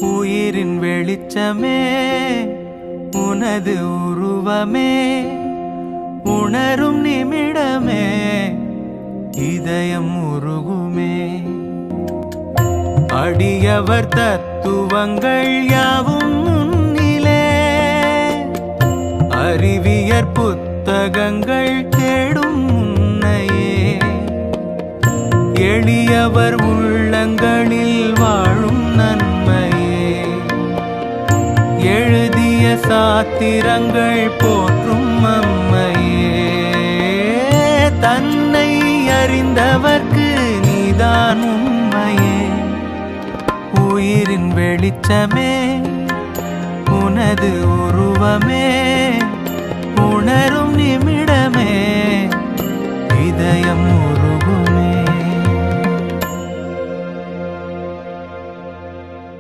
உயிரின் வெளிச்சமே உனது உருவமே உணரும் நிமிடமே இதயம் உருகுமே. அடியவர் தத்துவங்கள் யாவும் முன்னிலே அறிவியற் புத்தகங்கள் தேடும் முன்னையே எளியவர் உள்ளங்களில் வாழும் நன்மையே எழுதிய சாத்திரங்கள் போற்றும் அம்மையே. தன்னை அறிந்தவர்க்கு நீதான் உண்மையே. உயிரின் வெளிச்சமே உனது உருவமே உணரும் நிமிடமே இதயம் உருவமே.